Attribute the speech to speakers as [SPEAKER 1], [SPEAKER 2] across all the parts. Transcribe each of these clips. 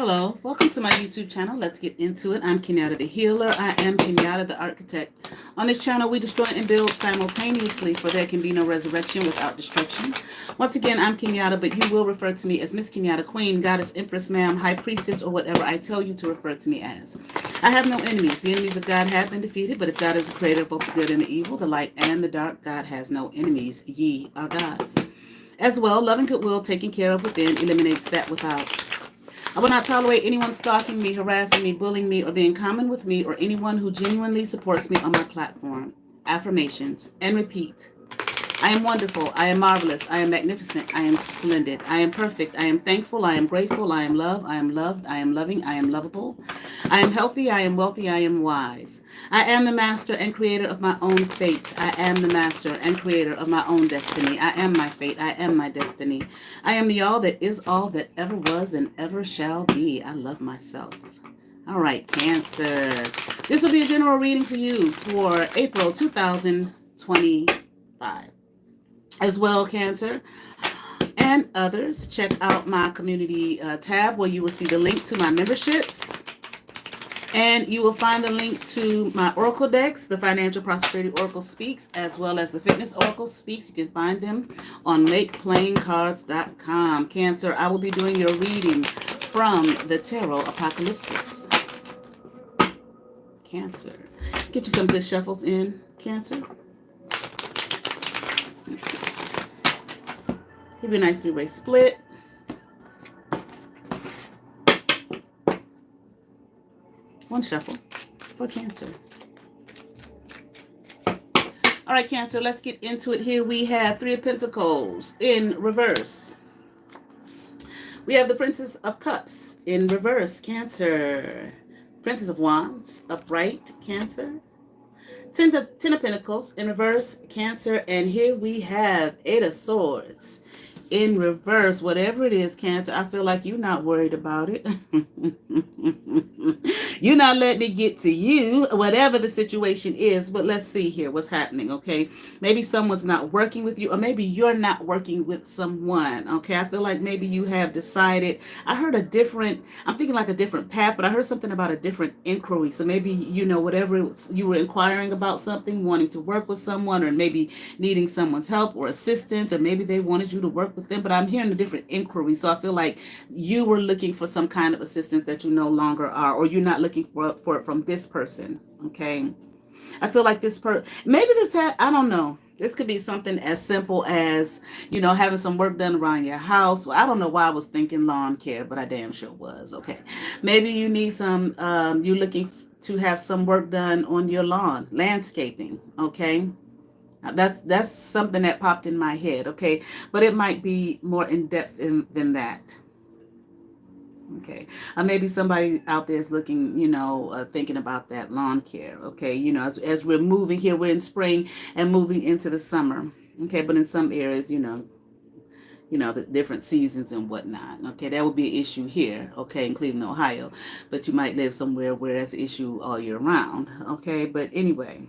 [SPEAKER 1] Hello, welcome to my YouTube channel. Let's get into it. I'm Kenyatta the Healer. I am Kenyatta the ArtKitech. On this channel, we destroy and build simultaneously, for there can be no resurrection without destruction. Once again, I'm Kenyatta, but you will refer to me as Miss Kenyatta, Queen, Goddess, Empress, Ma'am, High Priestess, or whatever I tell you to refer to me as. I have no enemies. The enemies of God have been defeated, but if God is the creator of both the good and the evil, the light and the dark, God has no enemies. Ye are gods. As well, love and goodwill taken care of within eliminates that without. I will not tolerate anyone stalking me, harassing me, bullying me, or being common with me, or anyone who genuinely supports me on my platform. Affirmations. And repeat. I am wonderful. I am marvelous. I am magnificent. I am splendid. I am perfect. I am thankful. I am grateful. I am loved. I am loved. I am loving. I am lovable. I am healthy. I am wealthy. I am wise. I am the master and creator of my own fate. I am the master and creator of my own destiny. I am my fate. I am my destiny. I am the all that is all that ever was and ever shall be. I love myself. All right, Cancer. This will be a general reading for you for April 2025. As well, Cancer and others, check out my community tab where you will see the link to my memberships. And you will find the link to my Oracle decks, the Financial Prosperity Oracle Speaks, as well as the Fitness Oracle Speaks. You can find them on MakePlayingCards.com. Cancer, I will be doing your reading from the Tarot Apocalypse. Cancer. Get you some good shuffles in, Cancer. Give you a nice three-way split. One shuffle for Cancer. All right, Cancer, let's get into it. Here we have Three of Pentacles in reverse. We have the Princess of Cups in reverse, Cancer. Princess of Wands, upright, Cancer. Ten of Pentacles in reverse, Cancer. And here we have Eight of Swords in reverse. Whatever it is, Cancer, I feel like you're not worried about it. You're not letting it get to you, whatever the situation is. But let's see here what's happening, okay? Maybe someone's not working with you, or maybe you're not working with someone, okay? I feel like maybe you have decided. I heard I'm thinking like a different path, but I heard something about a different inquiry. So maybe, whatever you were inquiring about something, wanting to work with someone, or maybe needing someone's help or assistance, or maybe they wanted you to work with them, but I'm hearing a different inquiry. So I feel like you were looking for some kind of assistance that you no longer are, or you're not looking for it from this person, okay? I feel like this maybe I don't know. This could be something as simple as, having some work done around your house. Well, I don't know why I was thinking lawn care, but I damn sure was, okay? Maybe you need you're looking to have some work done on your lawn, landscaping, okay? That's something that popped in my head, okay? But it might be more in depth than that. Okay. Maybe somebody out there is looking, thinking about that lawn care. Okay. As we're moving here, we're in spring and moving into the summer. Okay. But in some areas, the different seasons and whatnot. Okay. That would be an issue here. Okay. In Cleveland, Ohio. But you might live somewhere where that's an issue all year round. Okay. But anyway.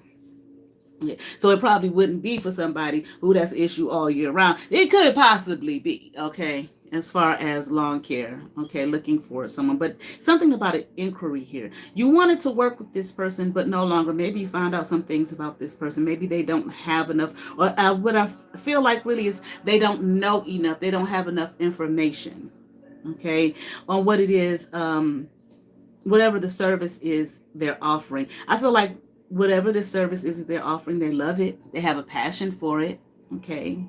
[SPEAKER 1] Yeah. So it probably wouldn't be for somebody who that's an issue all year round. It could possibly be. Okay. As far as lawn care, okay, looking for someone, but something about an inquiry here. You wanted to work with this person, but no longer. Maybe you found out some things about this person. Maybe they don't have enough, or what I feel like really is they don't know enough. They don't have enough information, okay, on what it is, whatever the service is they're offering. I feel like whatever the service is that they're offering, they love it. They have a passion for it, okay.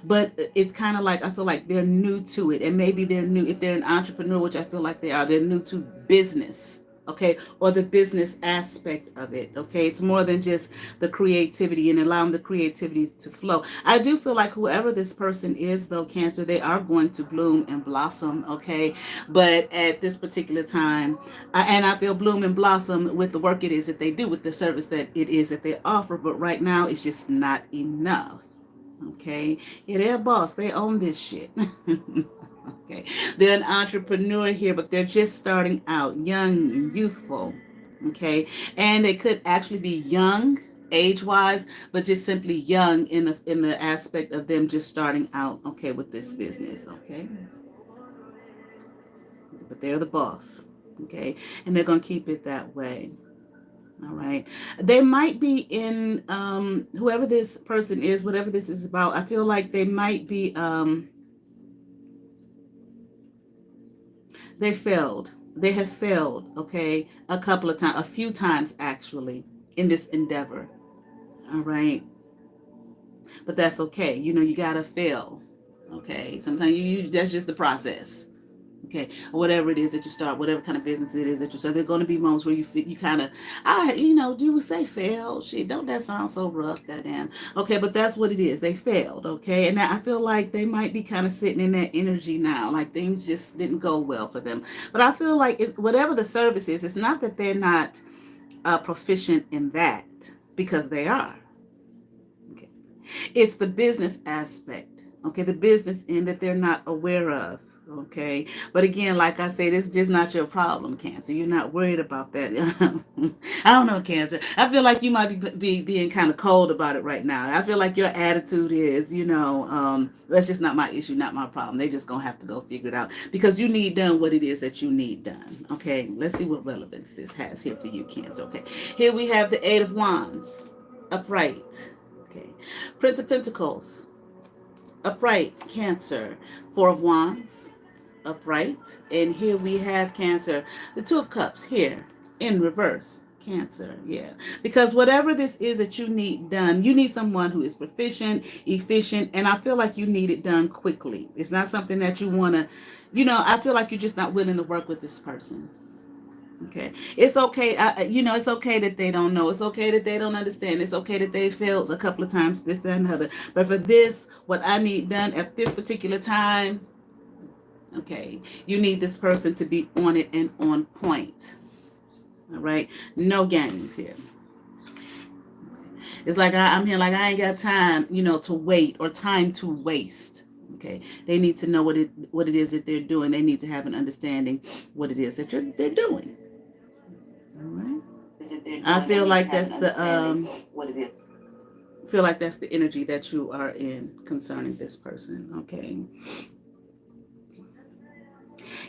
[SPEAKER 1] But it's kind of like, I feel like they're new to it. And maybe they're new, if they're an entrepreneur, which I feel like they are, they're new to business, okay, or the business aspect of it, okay. It's more than just the creativity and allowing the creativity to flow. I do feel like whoever this person is, though, Cancer, they are going to bloom and blossom, okay. But at this particular time, and I feel bloom and blossom with the work it is that they do, with the service that it is that they offer. But right now, it's just not enough. Okay, yeah, they're a boss. They own this shit. Okay, they're an entrepreneur here, but they're just starting out, young and youthful. Okay, and they could actually be young age-wise, but just simply young in the aspect of them just starting out. Okay, with this business. Okay, but they're the boss. Okay, and they're going to keep it that way. All right. They might be in whoever this person is, whatever this is about. I feel like they might be they failed. They have failed, okay, a couple of times, a few times actually, in this endeavor. All right. But that's okay. You know, you gotta fail. Okay. Sometimes you that's just the process. Okay, whatever it is that you start, whatever kind of business it is that you start, there are going to be moments where you kind of, you would say failed. Shit, don't that sound so rough? Goddamn. Okay, but that's what it is. They failed. Okay, and I feel like they might be kind of sitting in that energy now, like things just didn't go well for them. But I feel like whatever the service is, it's not that they're not proficient in that, because they are. Okay, it's the business aspect. Okay, the business end that they're not aware of. Okay, but again, like I said, it's just not your problem, Cancer. You're not worried about that. I don't know, Cancer. I feel like you might be being kind of cold about it right now. I feel like your attitude is, that's just not my issue, not my problem. They just gonna have to go figure it out, because you need done what it is that you need done. Okay, let's see what relevance this has here for you, Cancer. Okay, here we have the Eight of Wands, upright. Okay, Prince of Pentacles, upright, Cancer. Four of Wands, upright. And here we have, Cancer, the Two of Cups here in reverse. Cancer, yeah. Because whatever this is that you need done, you need someone who is proficient, efficient, and I feel like you need it done quickly. It's not something that you want to, I feel like you're just not willing to work with this person. Okay, it's okay. It's okay that they don't know. It's okay that they don't understand. It's okay that they failed a couple of times, this, that, and other. But for this, what I need done at this particular time, okay, you need this person to be on it and on point. All right, no games here. It's like I'm here, like I ain't got time, to wait or time to waste. Okay, they need to know what it is that they're doing. They need to have an understanding what it is that they're doing. All right. I feel like that's the what it is. Feel like that's the energy that you are in concerning this person. Okay.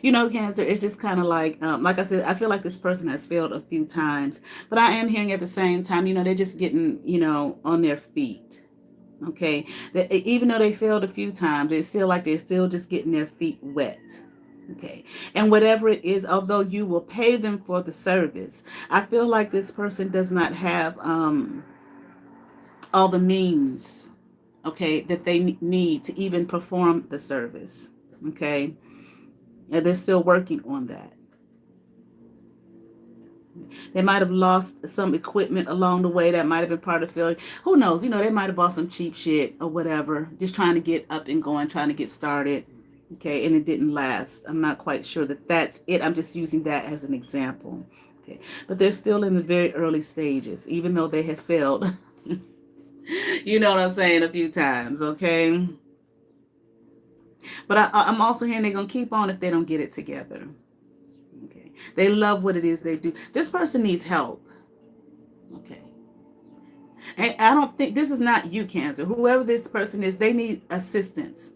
[SPEAKER 1] Cancer, it's just kind of like I said, I feel like this person has failed a few times, but I am hearing at the same time, they're just getting, on their feet. Okay. Even though they failed a few times, it's still like they're still just getting their feet wet. Okay. And whatever it is, although you will pay them for the service, I feel like this person does not have all the means, okay, that they need to even perform the service. Okay. And they're still working on that. They might have lost some equipment along the way that might have been part of failure. Who knows? They might have bought some cheap shit or whatever, just trying to get up and going, trying to get started. Okay, and it didn't last. I'm not quite sure that that's it. I'm just using that as an example. Okay, but they're still in the very early stages, even though they have failed. You know what I'm saying? A few times, okay? But I'm also hearing they're going to keep on if they don't get it together. Okay, they love what it is they do. This person needs help. Okay. And I don't think, this is not you, Cancer. Whoever this person is, they need assistance.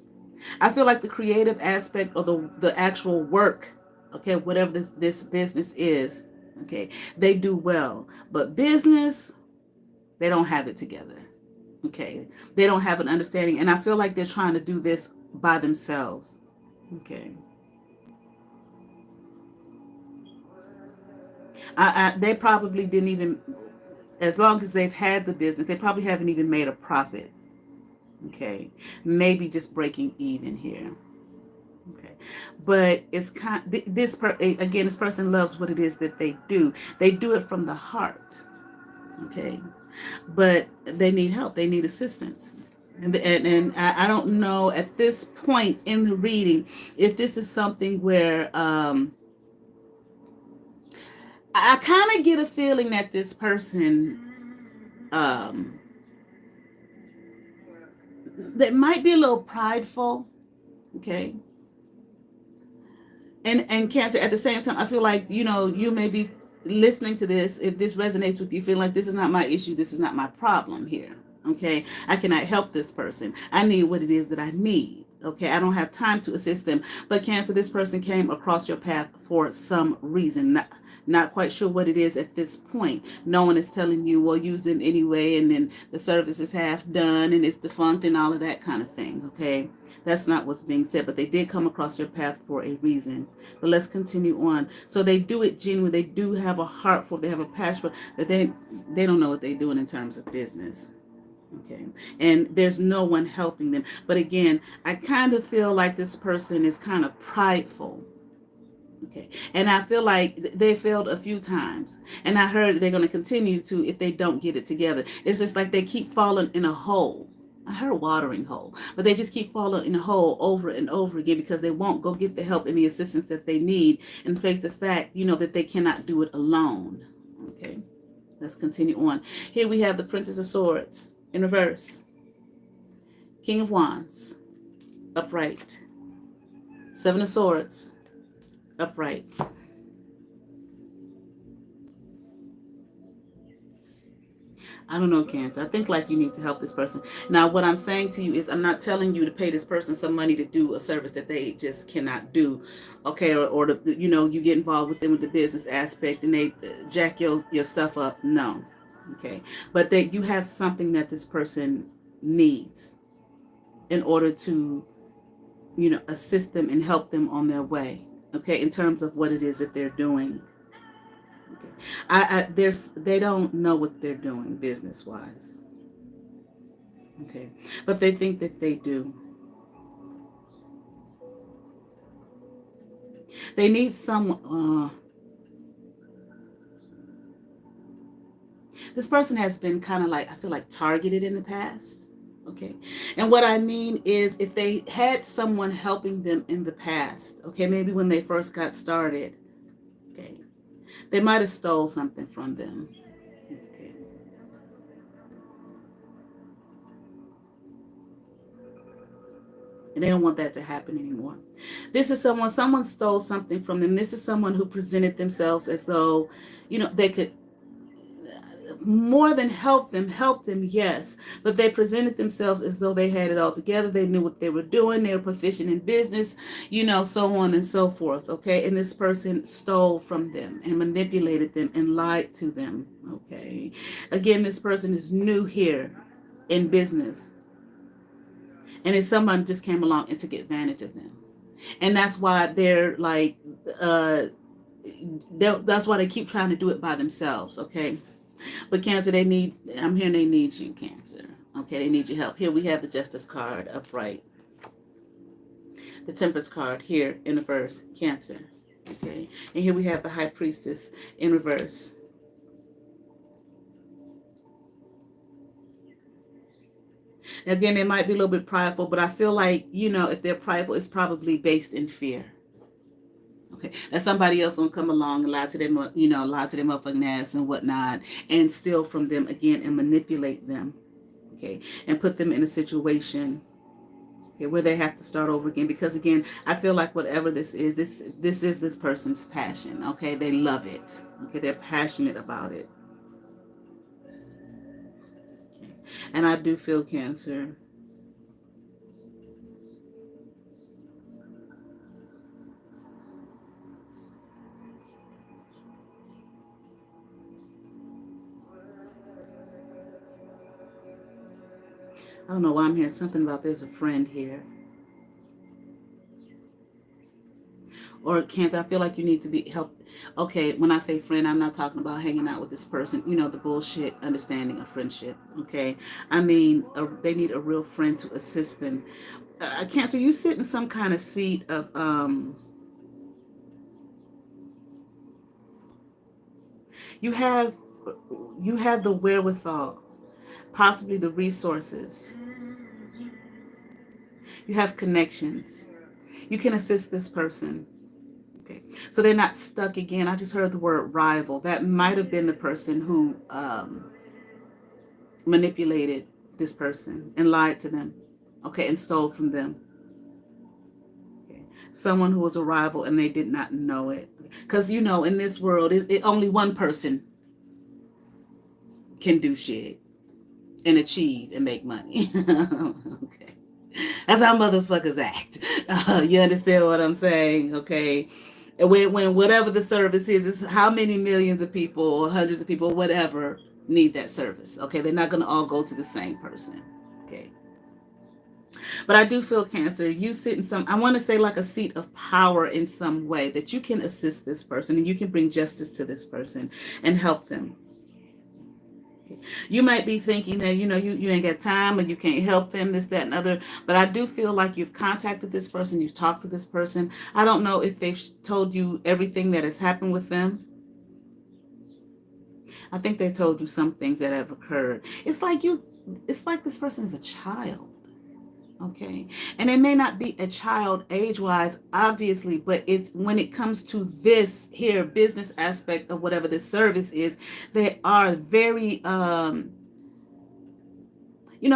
[SPEAKER 1] I feel like the creative aspect or the actual work, okay, whatever this business is, okay, they do well. But business, they don't have it together. Okay, they don't have an understanding. And I feel like they're trying to do this by themselves. Okay. They probably didn't even, as long as they've had the business, they probably haven't even made a profit. Okay, maybe just breaking even here. Okay, but it's this person loves what it is that they do. They do it from the heart. Okay, but they need help. They need assistance. And I don't know at this point in the reading if this is something where I kind of get a feeling that this person that might be a little prideful, okay? And Cancer, at the same time, I feel like, you may be listening to this, if this resonates with you, feeling like this is not my issue, this is not my problem here, okay? I cannot help this person. I need what it is that I need, Okay, I don't have time to assist them. But Cancer, this person came across your path for some reason. Not quite sure what it is at this point. No one is telling you, well, use them anyway, and then the service is half done and it's defunct and all of that kind of thing. Okay, that's not what's being said, but they did come across your path for a reason. But let's continue on. So they do it genuinely. They do have a heart for it. They have a passion for it, but they don't know what they're doing in terms of business. Okay. And there's no one helping them. But again, I kind of feel like this person is kind of prideful. Okay. And I feel like they failed a few times. And I heard they're going to continue to if they don't get it together. It's just like they keep falling in a hole. I heard watering hole, but they just keep falling in a hole over and over again because they won't go get the help and the assistance that they need and face the fact, that they cannot do it alone. Okay. Let's continue on. Here we have the Princess of Swords in reverse. King of Wands, upright. Seven of Swords, upright. I don't know, Cancer. I think like you need to help this person. Now, what I'm saying to you is I'm not telling you to pay this person some money to do a service that they just cannot do, okay? Or you get involved with them with the business aspect and they jack your stuff up. No, okay? But that you have something that this person needs in order to, assist them and help them on their way, okay? In terms of what it is that they're doing. Okay. They don't know what they're doing business wise. Okay. But they think that they do. They need someone. This person has been kind of like, I feel like targeted in the past. Okay. And what I mean is if they had someone helping them in the past, okay, maybe when they first got started, okay, they might have stole something from them. Okay. And they don't want that to happen anymore. This is someone stole something from them. This is someone who presented themselves as though, they could more than help them, yes. But they presented themselves as though they had it all together. They knew what they were doing. They were proficient in business, so on and so forth. Okay. And this person stole from them and manipulated them and lied to them. Okay. Again, this person is new here in business. And if someone just came along and took advantage of them. And that's why they're like, that's why they keep trying to do it by themselves. Okay. But Cancer, I'm hearing they need you, Cancer. Okay, they need your help. Here we have the Justice card upright. The Temperance card here in reverse, Cancer. Okay, and here we have the High Priestess in reverse. Again, they might be a little bit prideful, but I feel like, if they're prideful, it's probably based in fear. Okay, that somebody else will come along and lie to them, lie to their motherfucking ass and whatnot, and steal from them again and manipulate them, okay, and put them in a situation, okay, where they have to start over again. Because again, I feel like whatever this is this person's passion. Okay, they love it. Okay, they're passionate about it. Okay. And I do feel, Cancer, I don't know why I'm hearing something about there's a friend here. Or Cancer, I feel like you need to be helped. Okay, when I say friend, I'm not talking about hanging out with this person, the bullshit understanding of friendship. Okay, I mean, they need a real friend to assist them. Cancer, you sit in some kind of seat of you have the wherewithal, possibly the resources. You have connections. You can assist this person. Okay. So they're not stuck again. I just heard the word rival. That might have been the person who manipulated this person and lied to them. Okay. And stole from them. Okay. Someone who was a rival and they did not know it. Because, in this world, only one person can do shit and achieve and make money. Okay. That's how motherfuckers act. You understand what I'm saying? Okay. When whatever the service is how many millions of people or hundreds of people, whatever, need that service. Okay. They're not going to all go to the same person. Okay. But I do feel, Cancer, you sit in some, I want to say like a seat of power in some way that you can assist this person and you can bring justice to this person and help them. You might be thinking that, you ain't got time or you can't help them, this, that, and other. But I do feel like you've contacted this person, you've talked to this person. I don't know if they've told you everything that has happened with them. I think they told you some things that have occurred. It's like this person is a child. Okay. And it may not be a child age wise, obviously, but it's when it comes to this here business aspect of whatever this service is, they are very,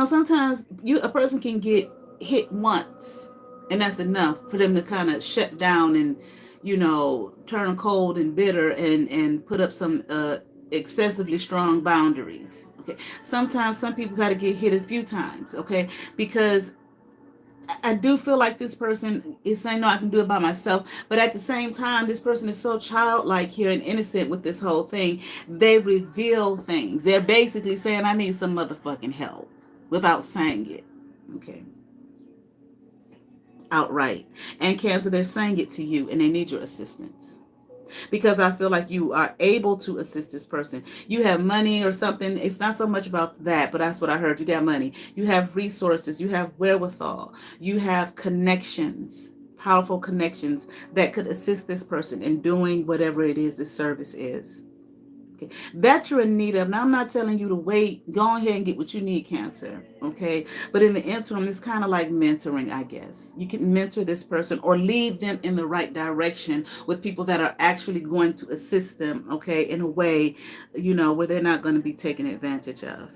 [SPEAKER 1] sometimes a person can get hit once and that's enough for them to kind of shut down and, turn cold and bitter and put up some, excessively strong boundaries. Okay. Sometimes some people got to get hit a few times. Okay. Because I do feel like this person is saying, no, I can do it by myself. But at the same time, this person is so childlike here and innocent with this whole thing. They reveal things. They're basically saying, I need some motherfucking help without saying it. Okay. Outright. And Cancer, they're saying it to you and they need your assistance. Because I feel like you are able to assist this person. You have money or something. It's not so much about that, but that's what I heard. You got money. You have resources. You have wherewithal. You have connections, powerful connections that could assist this person in doing whatever it is this service is. Okay. That you're in need of. Now, I'm not telling you to wait. Go ahead and get what you need, Cancer. Okay. But in the interim, it's kind of like mentoring, I guess. You can mentor this person or lead them in the right direction with people that are actually going to assist them, okay, in a way, where they're not going to be taken advantage of.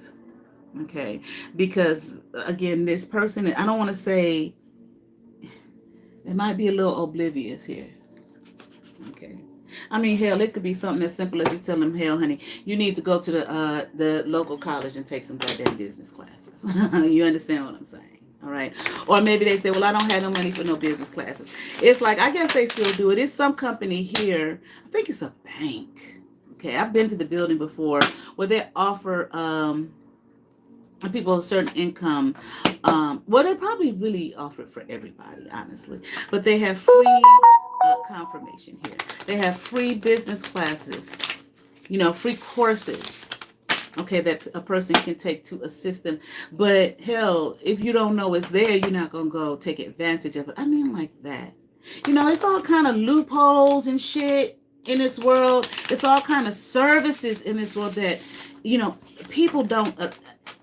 [SPEAKER 1] Okay. Because, again, this person, I don't want to say, it might be a little oblivious here. Okay. I mean, hell, it could be something as simple as you tell them, hell, honey, you need to go to the local college and take some goddamn business classes. You understand what I'm saying? All right. Or maybe they say, well, I don't have no money for no business classes. It's like, I guess they still do it. It's some company here. I think it's a bank. Okay. I've been to the building before where they offer people of a certain income. Well, they probably really offer it for everybody, honestly. But they have free confirmation here. They have free business classes, free courses, okay, that a person can take to assist them. But hell, if you don't know it's there, you're not going to go take advantage of it. I mean, like that. It's all kind of loopholes and shit in this world. It's all kind of services in this world that, people don't,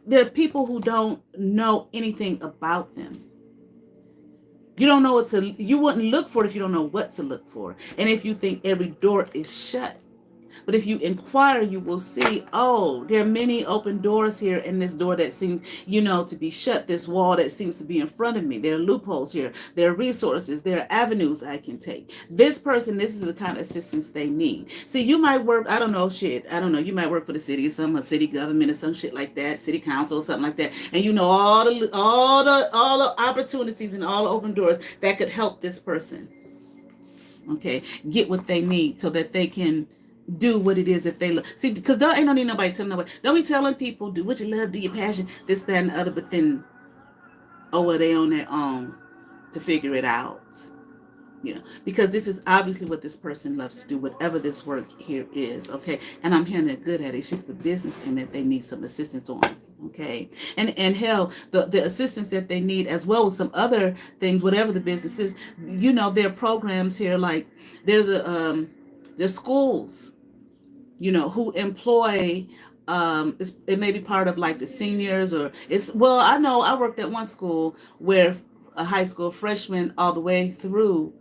[SPEAKER 1] there are people who don't know anything about them. You don't know you wouldn't look for it if you don't know what to look for. And if you think every door is shut. But if you inquire, you will see, oh, there are many open doors here in this door that seems, to be shut. This wall that seems to be in front of me. There are loopholes here. There are resources. There are avenues I can take. This person, this is the kind of assistance they need. See, you might work, I don't know, you might work for the city or a city government or some shit like that, city council or something like that. And all the opportunities and all the open doors that could help this person, okay, get what they need so that they can do what it is that they love. See, because ain't no need nobody telling nobody. Don't be telling people, do what you love, do your passion, this, that, and the other, but then, well, they on their own to figure it out. Because this is obviously what this person loves to do, whatever this work here is, okay? And I'm hearing they're good at it. It's just the business and that they need some assistance on, okay? And hell, the assistance that they need as well with some other things, whatever the business is, there are programs here, like there's schools, who employ, it may be part of like the seniors I know I worked at one school where a high school freshman all the way through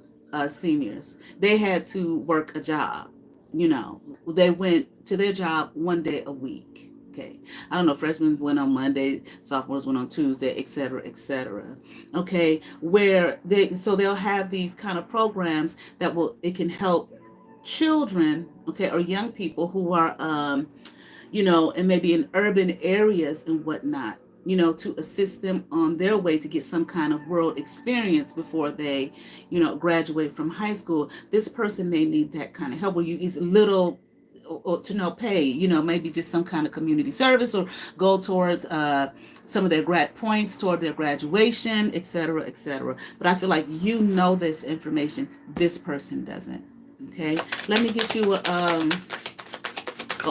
[SPEAKER 1] seniors, they had to work a job, they went to their job one day a week. Okay. I don't know, freshmen went on Monday, sophomores went on Tuesday, et cetera, et cetera. Okay. Where they'll have these kind of programs that it can help children, okay, or young people who are, and maybe in urban areas and whatnot, to assist them on their way to get some kind of world experience before they, graduate from high school. This person may need that kind of help where you use little or to no pay, maybe just some kind of community service or go towards some of their grad points toward their graduation, et cetera, et cetera. But I feel like this information, this person doesn't. Okay, let me get you a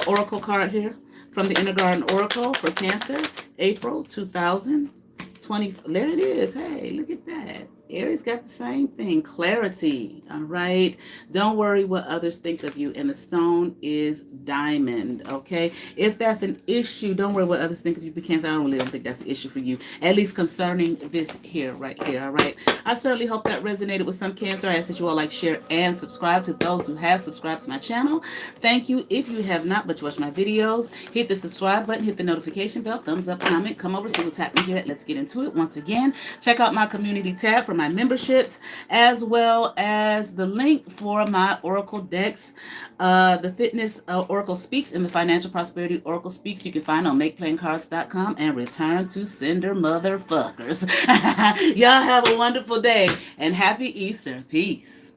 [SPEAKER 1] oracle card here from the Inner Garden Oracle for Cancer, April 2020. There it is. Hey, look at that. Aries got the same thing, clarity. All right. Don't worry what others think of you. And the stone is diamond. Okay. If that's an issue, don't worry what others think of you. Because I don't think that's the issue for you. At least concerning this here, right here. All right. I certainly hope that resonated with some Cancer. I ask that you all like, share, and subscribe to those who have subscribed to my channel. Thank you. If you have not, but you watch my videos, hit the subscribe button, hit the notification bell, thumbs up, comment, come over, see what's happening here at Let's Get Into It. Once again, check out my community tab for my memberships, as well as the link for my Oracle decks. The Fitness Oracle Speaks and the Financial Prosperity Oracle Speaks you can find on MakePlayingCards.com and Return to Sender motherfuckers. Y'all have a wonderful day and happy Easter. Peace.